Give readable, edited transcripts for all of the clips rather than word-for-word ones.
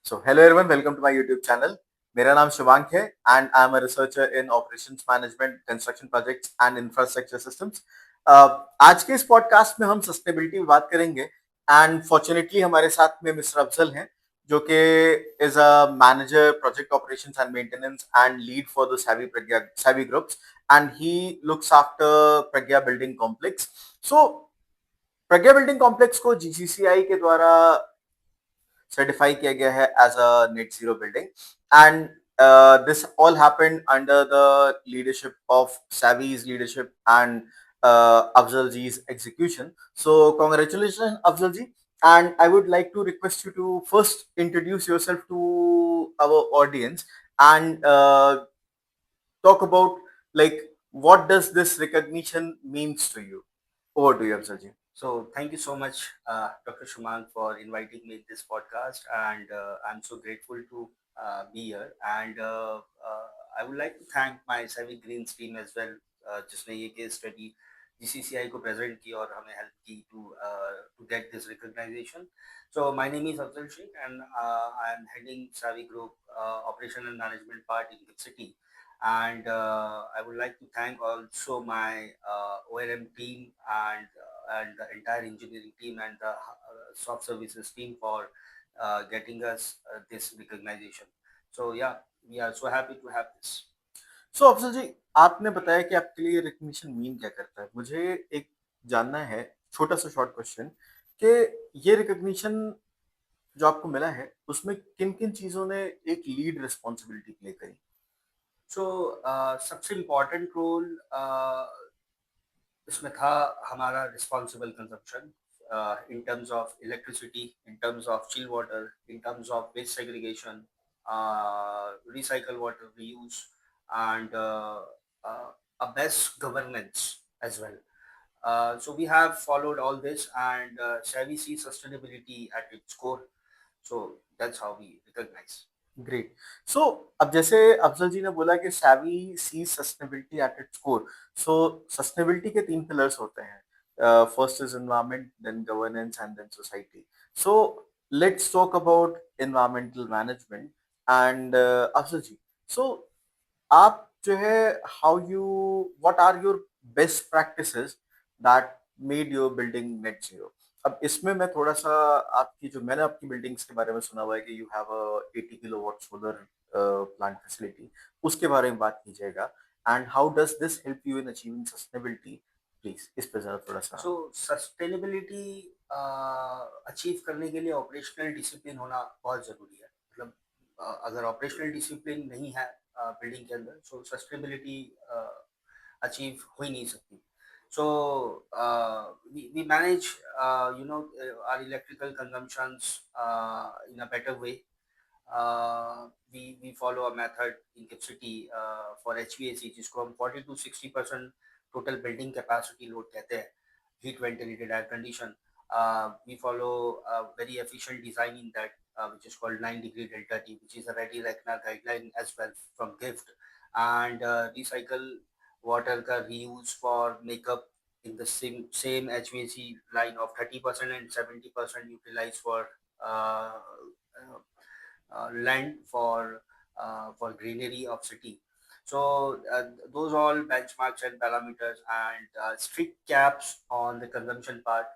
So, hello everyone, welcome to my YouTube channel. मेरा नाम शिवांक है and I'm a researcher in operations management, construction projects and infrastructure systems. आज के इस podcast में हम सस्टेनेबिलिटी की बात करेंगे एंड फॉर्चुनेटली हमारे साथ में मिस्टर अफजल हैं जो कि is a manager project operations and maintenance and lead for the Savvy groups and he looks after Pragya building complex. So Pragya building complex को जीसीसीआई के द्वारा सर्टिफाई किया गया है as a net zero building and this all happened under the leadership of Savvy's leadership and Afzal Ji's execution. So congratulations Afzal Ji, and I would like to request you to first introduce yourself to our audience and talk about like what does this recognition means to you. Over to you Afzal Ji. So thank you so much, Dr. Shuman, for inviting me in this podcast, and I'm so grateful to be here. And I would like to thank my Savvy Greens team as well, जिसने ये case study GCCI को present की और हमें help की to get this recognition. So my name is Afzal Sheikh, and I am heading Savvy Group Operation and Management part in GIFT City. And I would like to thank also my ORM team and the entire engineering team and the soft services team for getting us this recognition. So yeah, we are so happy to have this. सो अफजल जी, आपने बताया कि आपके लिए recognition mean क्या करता है. मुझे एक जानना है, छोटा सा शॉर्ट क्वेश्चन, कि ये रिकग्निशन जो आपको मिला है उसमें किन किन चीजों ने एक लीड रिस्पॉन्सिबिलिटी प्ले करी. So सबसे इम्पोर्टेंट रोल इसमें था हमारा responsible consumption in terms of electricity, in terms of chill water, in terms of waste segregation, recycle water reuse, and a best governance as well. So we have followed all this, and Savvy sees sustainability at its core. So that's how we recognize. Great. So अब जैसे अफजल जी ने बोला कि Savvy sees sustainability at its core. So sustainability के तीन pillars होते हैं. First is environment, then governance and then society. So let's talk about environmental management and Afzal ji. So आप जो है how you what are your best practices that made your building net zero. अब इसमें मैं थोड़ा सा आपकी जो मैंने आपकी बिल्डिंग्स के बारे में सुना हुआ है कि you have a 80 kilowatt solar plant facility, उसके बारे में बात कीजिएगा and how does this help you in achieving sustainability. Please इस पे जरा थोड़ा सा. सो सस्टेनेबिलिटी अचीव करने के लिए ऑपरेशनल डिसिप्लिन होना बहुत ज़रूरी है. मतलब अगर ऑपरेशनल डिसिप्लिन नहीं है बिल्डिंग के अंदर, सो सस्टेनेबिलिटी अचीव हो ही नहीं सकती. So we manage our electrical consumptions in a better way. We follow a method in GIFT City for HVAC जिसको हम 40 to 60% total building capacity load कहते हैं, heat ventilated air condition. We follow a very efficient design in that, which is called 9 degree delta T, which is a ready reckoner guideline as well from GIFT. And recycle water का reuse for makeup in the same HVAC line of 30% and 70% utilized for uh, land for greenery of city. So those all benchmarks and parameters and strict caps on the consumption part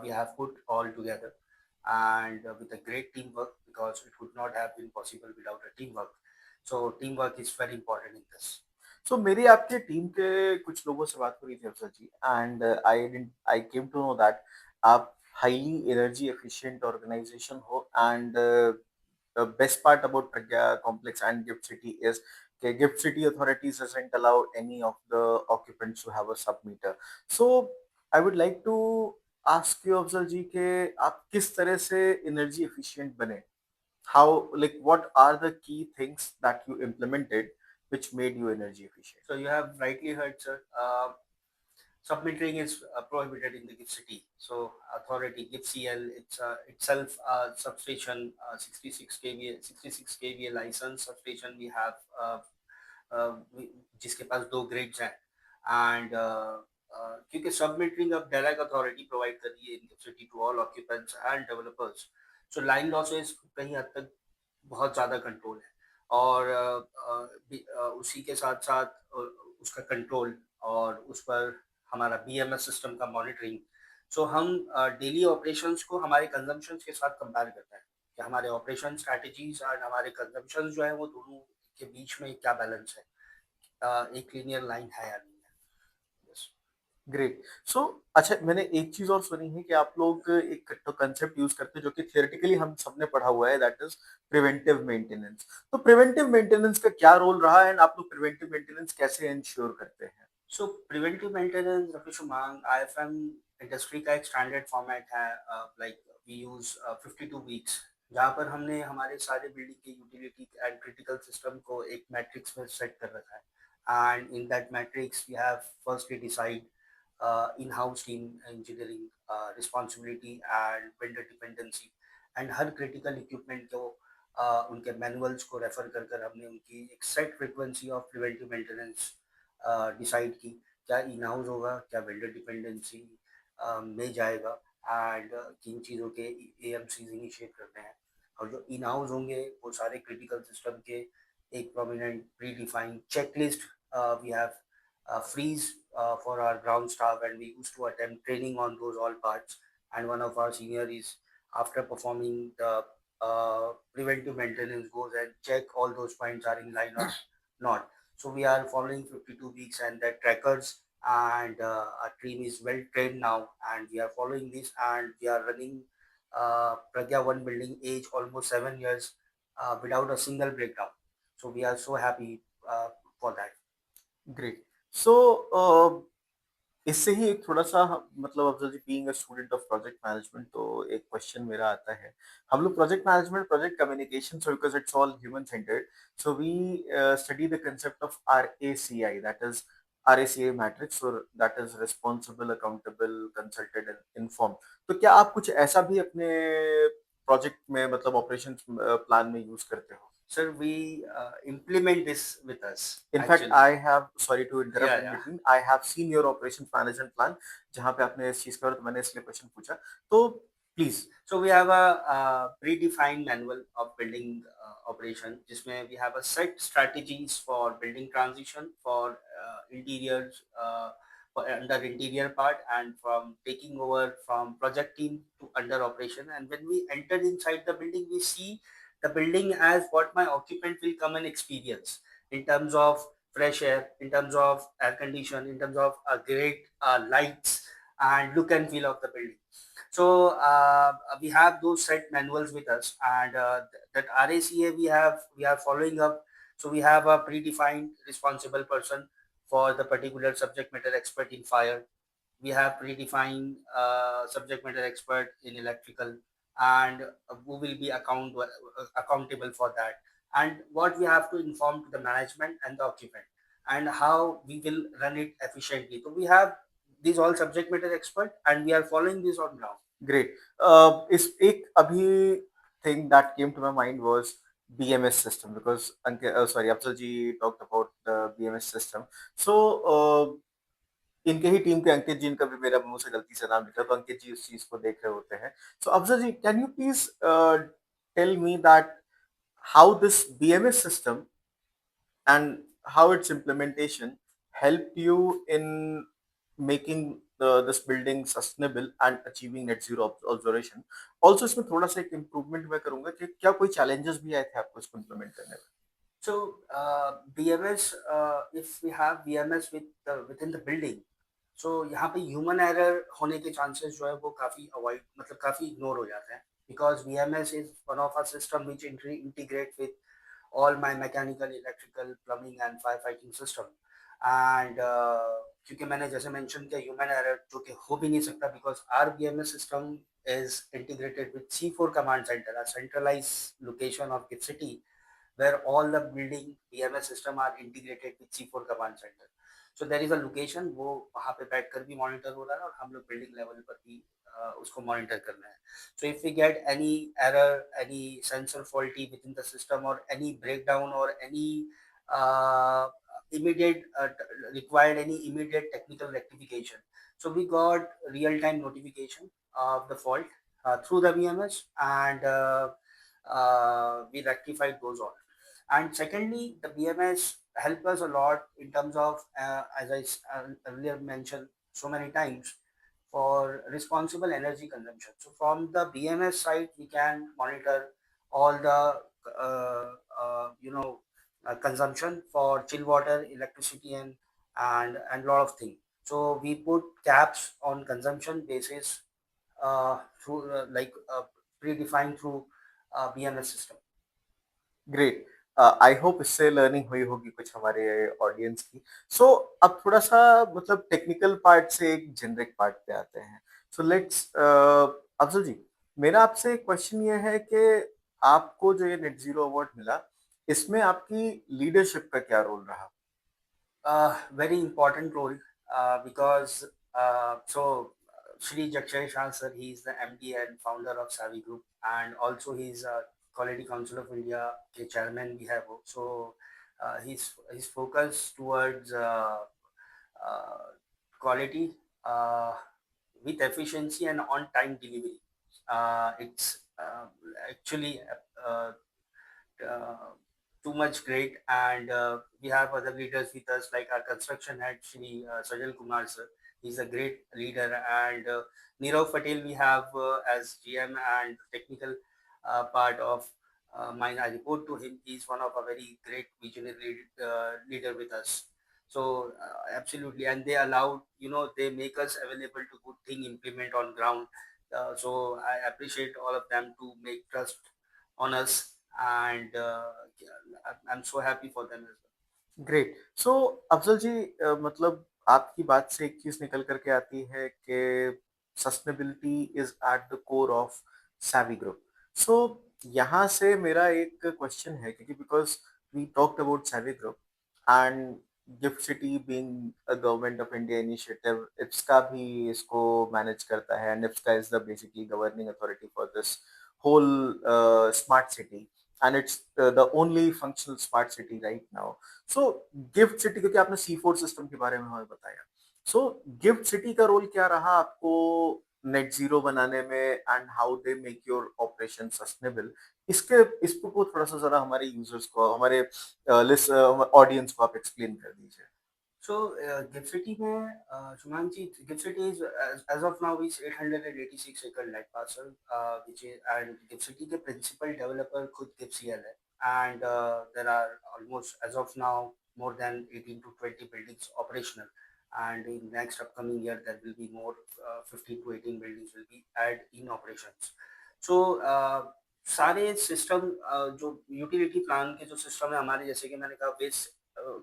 we have put all together, and with a great teamwork, because it would not have been possible without a teamwork. So teamwork is very important in this. सो मेरी आपके team के कुछ लोगों से बात हो रही थी Afzal ji and I came to know that आप हाईली एनर्जी एफिशिएंट ऑर्गेनाइजेशन हो एंड the best part about Pragya Complex and Gift City is that Gift City authorities doesn't allow any of the occupants to have a sub meter. So I would like to ask you Afzal ji कि आप किस तरह से energy efficient बने. How, like what are the key things that you implemented which made you energy efficient? So you have rightly heard, sir. Submetering is prohibited in the GIFT City. So authority GIFT CL, it's itself a substation, 66 kVA 66 kVA license substation we have, जिसके पास दो grids हैं. And क्योंकि सबमीटरिंग अब direct authority provide कर रही है in GIFT City to all occupants and developers, so line losses कहीं हद तक बहुत ज़्यादा कंट्रोल है। और उसी के साथ साथ उसका कंट्रोल और उस पर हमारा बीएमएस सिस्टम का मॉनिटरिंग। सो हम डेली ऑपरेशंस को हमारे कंजम्पशंस के साथ कंपेयर करते हैं कि हमारे ऑपरेशन स्ट्रैटेजीज और हमारे कंजम्पशंस जो है वो दोनों के बीच में क्या बैलेंस है, एक लीनियर लाइन है या नहीं है। Yes. ग्रेट। सो अच्छा, मैंने एक चीज और सुनी है कि आप लोग एक तो कंसेप्ट यूज करते हैं जो कि थियोरेटिकली हम सबने पढ़ा हुआ है, दैट इज प्रिवेंटिव मेंटेनेंस। तो प्रिवेंटिव मेंटेनेंस का क्या रोल रहा है एंड आप लोग प्रिवेंटिव मेंटेनेंस कैसे इंश्योर करते हैं? सो प्रिवेंटिव मेंटेनेंस रफी शुमांग आईएफएम इंडस्ट्री का एक स्टैंडर्ड फॉर्मेट है। लाइक वी यूज 52 वीक्स, जहाँ पर हमने हमारे सारे बिल्डिंग के यूटिलिटी एंड क्रिटिकल सिस्टम को एक मैट्रिक्स में सेट कर रखा है। And in that matrix we have firstly decide in house team engineering responsibility and vendor dependency. And हर क्रिटिकल इक्विपमेंट को उनके मैनुअल्स को रेफर कर कर हमने उनकी एक set frequency of preventive maintenance decide की, क्या इन हाउस होगा, क्या वेंडर डिपेंडेंसी में जाएगा, एंड किन चीज़ों के एएमसीज इनिशिएट करते हैं। और जो इन हाउस होंगे वो सारे क्रिटिकल सिस्टम के एक prominent predefined checklist we have freeze for our ground staff, and we used to attempt training on those all parts. And one of our senior is, after performing the preventive maintenance, goes and check all those points are in line or not. So we are following 52 weeks and the trackers, and our team is well trained now, and we are following this, and we are running Pragya One building age almost 7 years without a single breakdown. So we are so happy for that. Great. So इससे ही एक थोड़ा सा मतलब Afzal ji, being a student of project management, तो एक question मेरा आता है। हम लोग project management, project communication, so because it's all human centered, so we study the concept of RACI, that is RACI matrix, और that is responsible, accountable, consulted and inform. तो क्या आप कुछ ऐसा भी अपने प्रोजेक्ट में मतलब ऑपरेशन प्लान में यूज करते हो? Sir, we implement this with us. In fact, Actually, I have, sorry to interrupt yeah, in yeah. between, I have seen your operations management plan, जहाँ पे आपने इस चीज का, तो मैंने इसलिए क्वेश्चन पूछा। तो please. So we have a predefined manual of building operation, जिसमें we have a set strategies for building transition for interiors, for under interior part, and from taking over from project team to under operation. And when we enter inside the building, we see the building as what my occupant will come and experience in terms of fresh air, in terms of air condition, in terms of great lights and look and feel of the building. So we have those set manuals with us, and that RACA we are following up. So we have a predefined responsible person for the particular subject matter expert in fire. We have predefined subject matter expert in electrical, and who will be accountable for that, and what we have to inform to the management and the occupant, and how we will run it efficiently. So we have these all subject matter expert, and we are following this on ground. Great. इस एक अभी thing that came to my mind was BMS system, because sorry, Afzal ji talked about the BMS system. So इनके ही team के अंकित जी, इनका भी मेरा मुंह से गलती से नाम निकला, तो अंकित जी उस चीज को देख रहे होते हैं। So Afzal ji, can you please tell me that how this BMS system and how its implementation helped you in making this building sustainable and achieving net zero observation? Also, इसमें थोड़ा सा एक इम्प्रूवमेंट मैं करूंगा कि क्या कोई challenges भी आए थे आपको इसको इम्प्लीमेंट करने में? So BMS, if we have BMS within the building, so यहाँ पे ह्यूमन एरर होने के चांसेस जो है वो काफ़ी अवॉइड, मतलब काफ़ी इग्नोर हो जाते हैं, because BMS is one of a system which integrate with all my mechanical, electrical, plumbing and firefighting system. And क्योंकि मैंने जैसे मेंशन किया ह्यूमन एरर जो कि हो भी नहीं सकता, because our BMS system is integrated with C4 command center, a centralized location of GIFT City, where all the building BMS system are integrated with C4 command center. So there is a location, वो वहाँ पे बैठ कर भी monitor हो रहा है और हम लोग बिल्डिंग लेवल पर भी उसको मॉनिटर करना है. So if we get any error, any sensor faulty within the system, or any breakdown, or any uh, immediate required any immediate technical rectification, so we got real time notification of the fault through the BMS, and we rectified those all. And secondly, the BMS help us a lot in terms of, as earlier mentioned so many times, for responsible energy consumption. So from the BMS side, we can monitor all the consumption for chill water, electricity, and lot of things. So we put caps on consumption basis through predefined through BMS system. Great. I hope इससे learning हुई होगी कुछ हमारे audience की। सो अब थोड़ा सा मतलब टेक्निकल पार्ट से एक जेनरिक पार्ट पे आते हैं। सो लेट्स अफजल जी, मेरा आपसे क्वेश्चन ये है कि आपको जो ये नेट जीरो अवार्ड मिला, इसमें आपकी लीडरशिप का क्या रोल रहा? Very important role because Shri Jakshay Shah sir, he is the MD and founder of Savi Group, and also he's Quality Council of India के chairman भी है वो. So his focus towards uh, quality uh, with efficiency and on time delivery. It's actually uh, too much great, and we have other leaders with us like our construction head Shri Sajal Kumar sir. He's a great leader, and Nirav Patel we have as GM and technical part of mine. I report to him. He's one of a very great visionary leader with us. So absolutely, and they allow, they make us available to good thing implement on ground. So I appreciate all of them to make trust on us, and I'm so happy for them as well. Great. So Afzal ji, मतलब आपकी बात से एक चीज निकल करके आती है कि sustainability is at the core of Savvy group. So यहाँ से मेरा एक क्वेश्चन है, क्योंकि because we talked about Savvy group and GIFT city being a government of India initiative, IFSCA भी इसको मैनेज करता है, and IFSCA is the basically governing authority for this whole smart city, and it's the only functional smart city right now. So GIFT city, क्योंकि आपने C4 system के बारे में हमें बताया, सो गिफ्ट सिटी का रोल क्या रहा आपको नेट जीरो बनाने में, and how they make your operation sustainable? इसके इसको थोड़ा सा जरा हमारे यूजर्स को, हमारे ऑडियंस को आप एक्सप्लेन कर दीजिए। So, GIFT City में, Shumanji, GIFT City is, as of now, is 886 acre land parcel, which is, and GIFT City के principal developer खुद GIFT है, and there are almost, as of now, more than 18 to 20 buildings operational, and in next upcoming year there will be more, 15 to 18 buildings will be add in operations. So सारे system, जो utility plan के जो system है हमारे, जैसे कि मैंने कहा, waste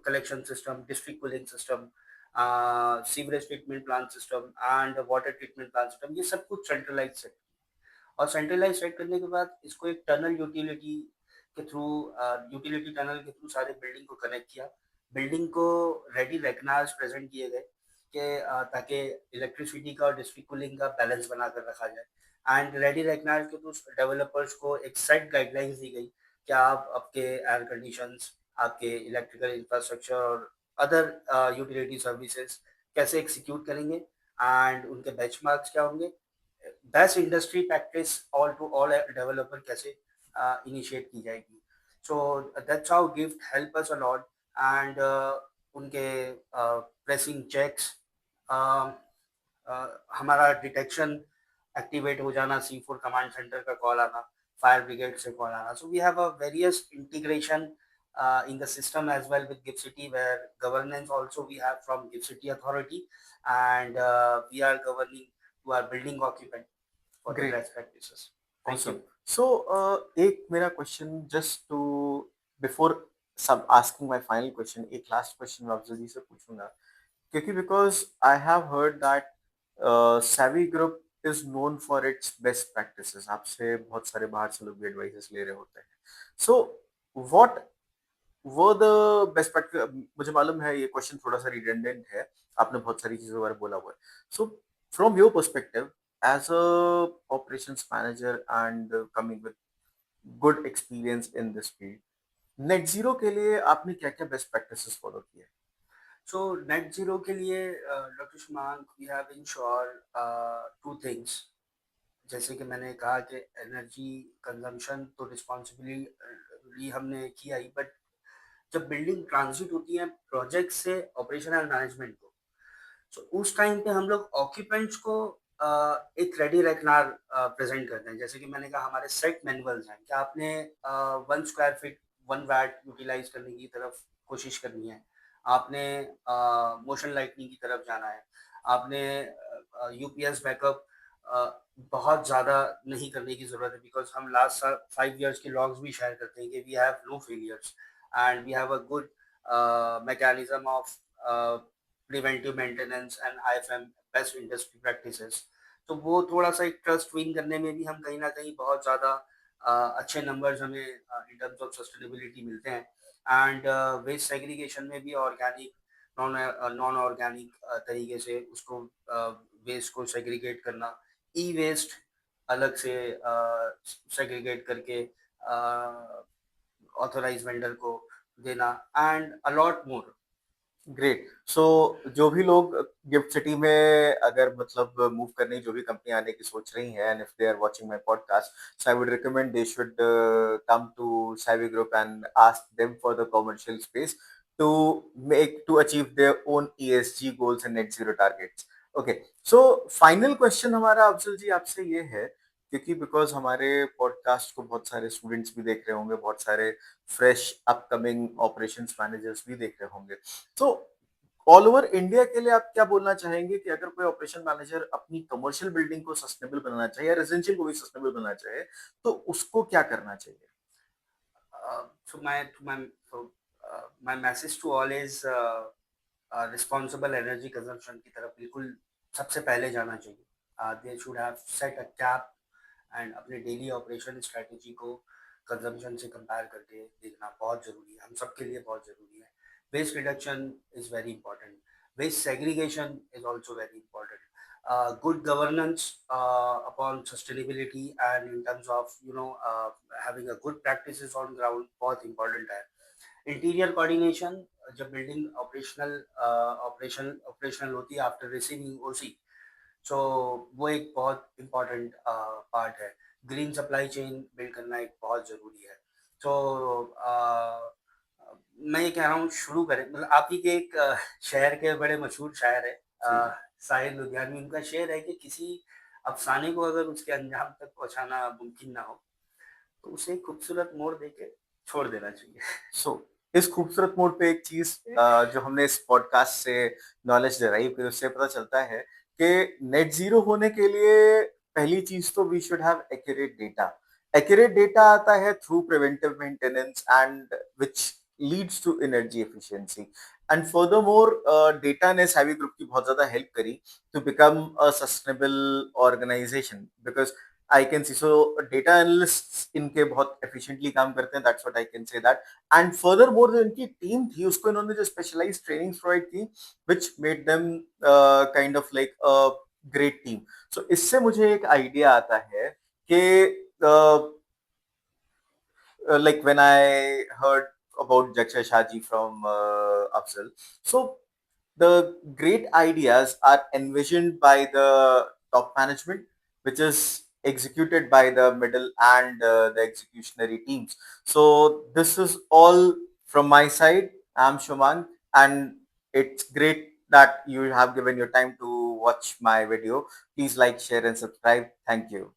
collection system, district cooling system, sewerage treatment plant system and water treatment plant system, ये सब कुछ सेंट्रलाइज सेट, और सेंट्रलाइज सेट करने के बाद इसको एक टनल यूटिलिटी के थ्रू, यूटिलिटी टनल के थ्रू सारे बिल्डिंग को कनेक्ट किया, बिल्डिंग को रेडी रेकनार्स प्रेजेंट किए गए कि ताकि इलेक्ट्रिसिटी का और डिस्ट्रिक्ट कूलिंग का बैलेंस बना कर रखा जाए, एंड रेडी रेकनार्स के थ्रू डेवलपर्स को एक सेट गाइडलाइंस दी गई कि आप आपके एयर कंडीशंस, आपके इलेक्ट्रिकल इंफ्रास्ट्रक्चर और अदर यूटिलिटी सर्विसेज कैसे एक्सिक्यूट करेंगे, एंड उनके बेंचमार्क्स क्या होंगे, best industry practice all to all developer कैसे इनिशिएट की जाएगी. So that's how GIFT help us a lot, and उनके प्रेसिंग चेक्स, हमारा डिटेक्शन एक्टिवेट हो जाना, C4 कमांड सेंटर का कॉल आना, फायर ब्रिगेड से कॉल आना. So we have a various integration in the system as well with GIFT City, where governance also we have from GIFT City Authority, and we are governing to our building occupant for the great, best practices. Thank awesome. you. सो एक मेरा question, just to before सब asking my final question, एक last question मैं अफजल जी से पूछूंगा, क्योंकि because I have heard that savvy group is known for its best practices. आपसे बहुत सारे बाहर से लोग भी एडवाइसेस ले रहे होते हैं। सो व्हाट वो द बेस्ट प्रैक्टिस, मुझे मालूम है ये क्वेश्चन थोड़ा सा रिडंडेंट है, आपने बहुत सारी चीजों के बारे में बोला हुआ है। So from your perspective as a operations manager and coming with good experience in this field, net zero के लिए आपने क्या क्या बेस्ट प्रैक्टिसेस फॉलो किए? So net zero के लिए, Dr. Shumank, we have ensured two things. जैसे कि मैंने कहा कि एनर्जी कंजम्पशन तो रिस्पॉन्सिबिलिटी हमने किया ही, बट जब बिल्डिंग ट्रांजिट होती है प्रोजेक्ट से ऑपरेशनल मैनेजमेंट को, तो उस टाइम पे हम लोग ऑक्यूपेंट्स को एक रेडी रेकनर प्रेजेंट करते हैं। जैसे कि मैंने कहा हमारे सेट मैनुअल्स हैं कि आपने 1 स्क्वायर फीट 1 वैट यूटिलाइज करने की तरफ कोशिश करनी है, आपने मोशन लाइटनिंग की तरफ जाना है, आपने यूपीएस बैकअप बहुत ज़्यादा नहीं करने की ज़रूरत है, बिकॉज हम लास्ट 5 ईयर्स के लॉग्स भी शेयर करते हैं कि we have no failures and we have a good mechanism of preventive maintenance and IFM best industry practices. तो वो थोड़ा सा एक ट्रस्ट विन करने में भी हम कहीं ना कहीं बहुत ज़्यादा अच्छे नंबर्स हमें इन टर्म्स ऑफ सस्टेनेबिलिटी मिलते हैं। एंड वेस्ट सेग्रीगेशन में भी ऑर्गेनिक नॉन नॉन ऑर्गेनिक तरीके से उसको वेस्ट को सेग्रीगेट करना, ई वेस्ट अलग से सेग्रीगेट करके ऑथोराइज वेंडर को देना एंड अलॉट मोर। ग्रेट। सो जो भी लोग गिफ्ट सिटी में अगर मतलब मूव करने जो भी कंपनी आने की सोच रही हैं and if they are watching my podcast so I would recommend they should come to Savvy Group and ask them for the commercial space to to achieve their own ESG goals and net zero targets. Okay, so final question हमारा अफजल जी आपसे ये है, क्योंकि because हमारे podcast को बहुत सारे students भी देख रहे होंगे, बहुत सारे फ्रेश अपकमिंग ऑपरेशंस मैनेजर्स भी देख रहे होंगे, तो ऑल ओवर इंडिया के लिए आप क्या बोलना चाहेंगे कि अगर कोई ऑपरेशन मैनेजर अपनी कमर्शियल बिल्डिंग को सस्टेनेबल बनाना चाहिए या रेजिडेंशियल को भी सस्टेनेबल बनाना चाहे तो उसको क्या करना चाहिए? So my message to all is responsible energy consumption की तरफ बिल्कुल सबसे पहले जाना चाहिए। They should have set a cap and अपने डेली ऑपरेशन स्ट्रेटजी को कंजम्पशन से कंपेयर करके देखना बहुत ज़रूरी है, हम सबके लिए बहुत ज़रूरी है। Waste reduction is very important, waste segregation is also very important, good governance upon sustainability and in terms of having a good practices on ground बहुत important है। इंटीरियर कोऑर्डिनेशन, जब बिल्डिंग ऑपरेशनल होती है आफ्टर रिसीविंग ओसी, सो वो एक बहुत important part है। Green supply chain build करना एक बहुत ज़रूरी है। तो मैं ये कह रहा हूँ शुरू करें, मतलब आप ही के एक शहर के बड़े मशहूर शायर है साहिर लुधियानवी, उनका शेर है कि किसी अफसाने को अगर उसके अंजाम तक पहुंचाना मुमकिन ना हो तो उसे एक खूबसूरत मोड़ देके छोड़ देना चाहिए। सो इस खूबसूरत मोड पे एक चीज जो हमने इस पॉडकास्ट से नॉलेज डराइव की उससे पता चलता है कि नेट जीरो होने के लिए पहली चीज तो we should have accurate data. Accurate data आता है through preventive maintenance and which leads to energy efficiency and furthermore data ने सैवी ग्रुप की बहुत ज्यादा हेल्प करी to become a sustainable organisation because I can see so data analyst इनके बहुत efficiently काम करते हैं, that's what I can say that. And furthermore जो इनकी टीम थी उसको इन्होंने जो स्पेशलाइज ट्रेनिंग प्रोवाइड की which made them kind of like a great team. So इससे मुझे एक आइडिया आता है कि like when I heard about Jaksha Shaji from Afzal, so the great ideas are envisioned by the top management, which is executed by the middle and the executionary teams. So this is all from my side. I'm Shumang, and it's great that you have given your time to watch my video. Please like, share, and subscribe. Thank you.